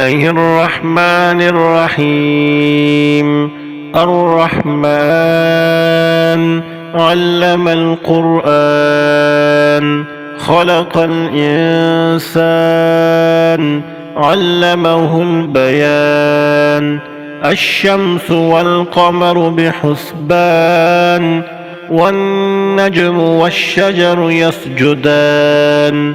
الله الرحمن الرحيم. الرحمن علم القرآن، خلق الإنسان، علمه البيان. الشمس والقمر بحسبان، والنجم والشجر يسجدان.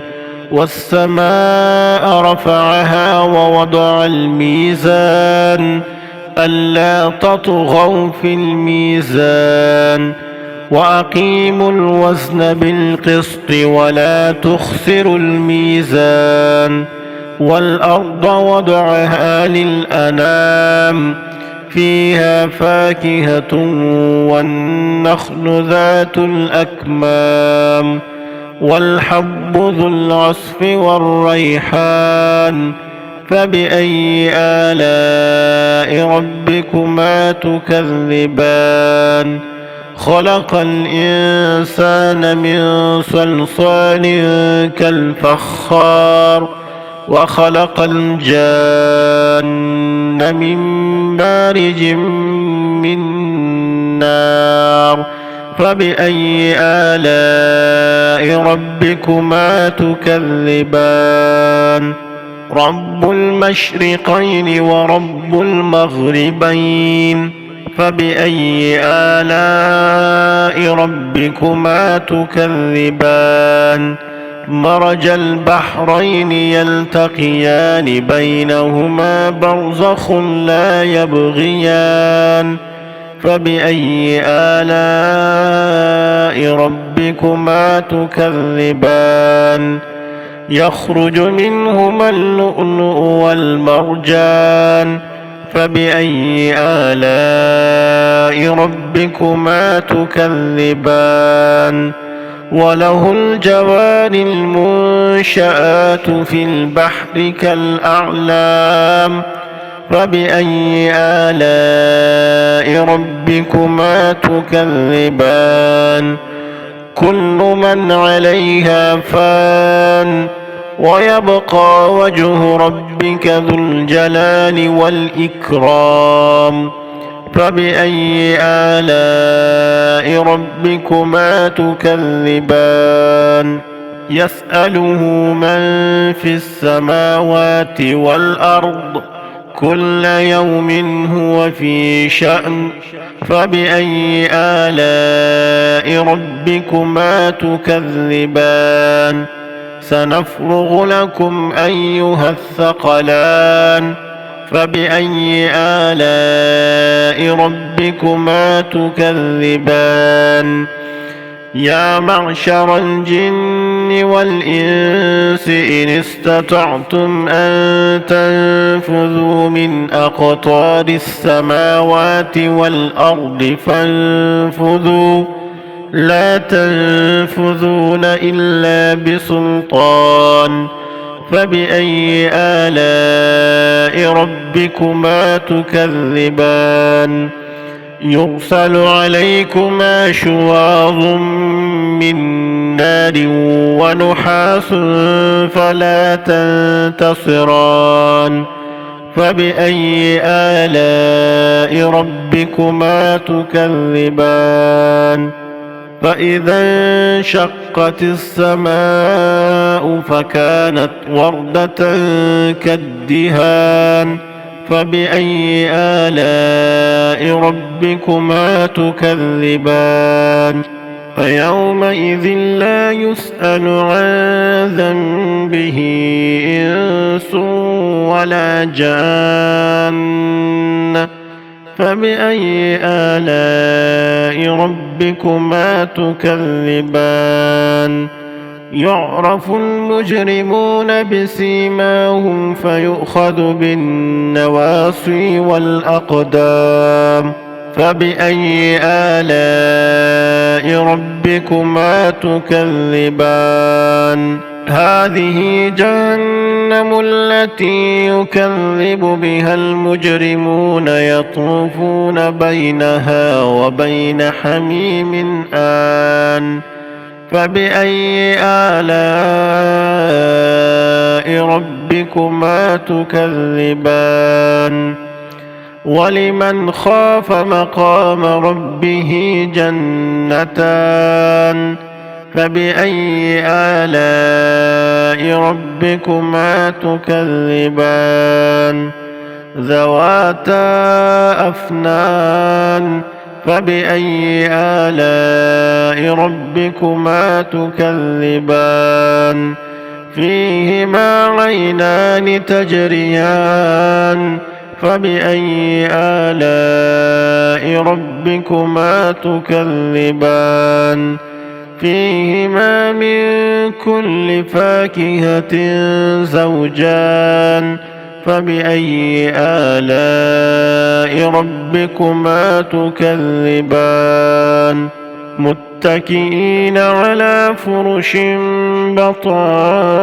والسماء رفعها ووضع الميزان، ألا تطغوا في الميزان، وأقيموا الوزن بالقسط ولا تخسروا الميزان. والأرض وضعها للأنام، فيها فاكهة والنخل ذات الأكمام، والحب ذو العصف والريحان. فبأي آلاء ربكما تكذبان؟ خلق الإنسان من صلصال كالفخار، وخلق الجان من مارج من نار. فبأي آلاء ربكما تكذبان؟ رب المشرقين ورب المغربين. فبأي آلاء ربكما تكذبان؟ مرج البحرين يلتقيان، بينهما برزخ لا يبغيان. فبأي آلاء ربكما تكذبان؟ يخرج منهما اللؤلؤ والمرجان. فبأي آلاء ربكما تكذبان؟ وله الجوار المنشآت في البحر كالأعلام. فبأي آلاء ربكما تكذبان؟ كل من عليها فان، ويبقى وجه ربك ذو الجلال والإكرام. فبأي آلاء ربكما تكذبان؟ يسأله من في السماوات والأرض، كل يوم هو في شأن. فبأي آلاء ربكما تكذبان؟ سنفرغ لكم أيها الثقلان. فبأي آلاء ربكما تكذبان؟ يا معشر الجن والإنس إن استطعتم أن تنفذوا من أقطار السماوات والأرض فانفذوا، لا تنفذون إلا بسلطان. فبأي آلاء ربكما تكذبان؟ يرسل عليكما شواظ من نار ونحاس فلا تنتصران. فبأي آلاء ربكما تكذبان؟ فإذا انشقت السماء فكانت وردة كالدهان. فبأي آلاء ربكما تكذبان؟ فيومئذ لا يسأل عن ذنبه إنس ولا جان. فبأي آلاء ربكما تكذبان؟ يعرف المجرمون بسيماهم فيؤخذ بالنواصي والأقدام. فبأي آلاء ربكما تكذبان؟ هذه جهنم التي يكذب بها المجرمون، يطوفون بينها وبين حميم آن. فبأي آلاء ربكما ربكما تكذبان ولمن خاف مقام ربه جنتان فبأي آلاء ربكما تكذبان ذواتا أفنان فبأي آلاء ربكما تكذبان فيهما عينان تجريان فبأي آلاء ربكما تكذبان فيهما من كل فاكهة زوجان فبأي آلاء ربكما تكذبان متكئين على فرش بطائنها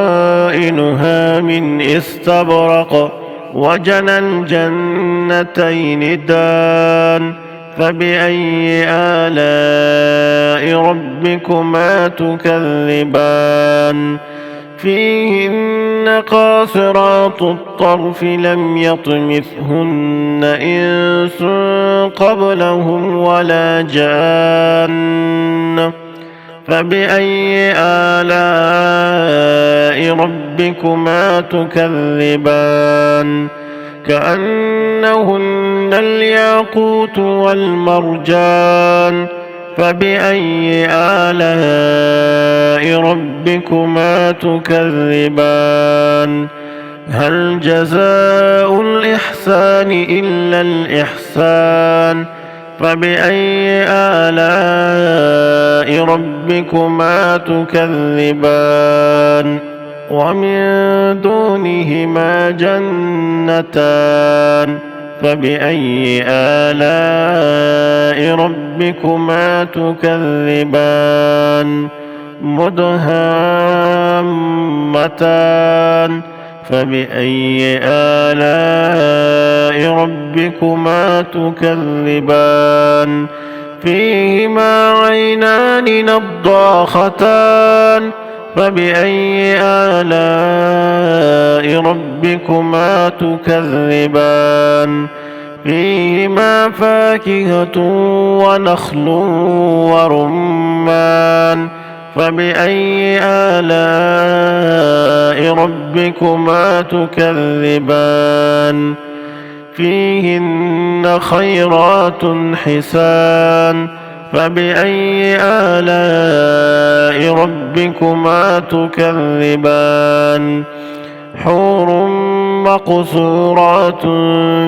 من استبرق وجنى الجنتين دان فبأي آلاء ربكما تكذبان فيهن قاصرات الطرف لم يطمثهن إنس قبلهم ولا جان فبأي آلاء ربكما تكذبان كأنهن الياقوت والمرجان فبأي آلاء ربكما تكذبان هل جزاء الإحسان إلا الإحسان فبأي آلاء ربكما تكذبان ومن دونهما جنتان فبأي آلاء ربكما تكذبان مدهامتان فبأي آلاء ربكما تكذبان فيهما عينان نضاختان فبأي آلاء ربكما تكذبان فيهما فاكهة ونخل ورمان فبأي آلاء ربكما تكذبان فيهن خيرات حسان فبأي آلاء ربكما تكذبان حور مقصورات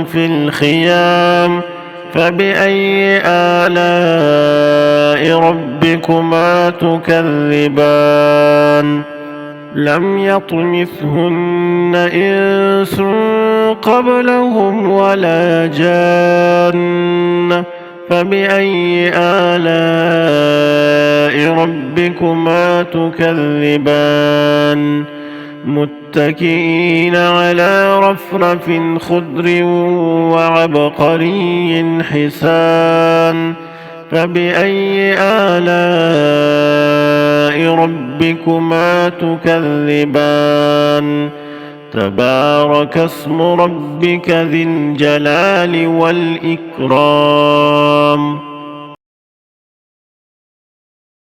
في الخيام فبأي آلاء ربكما تكذبان لم يطمثهن إنس قبلهم ولا جان فبأي آلاء ربكما تكذبان متكئين على رفرف خضر وعبقري حسان فبأي آلاء ربكما تكذبان تبارك اسم ربك ذي الجلال والإكرام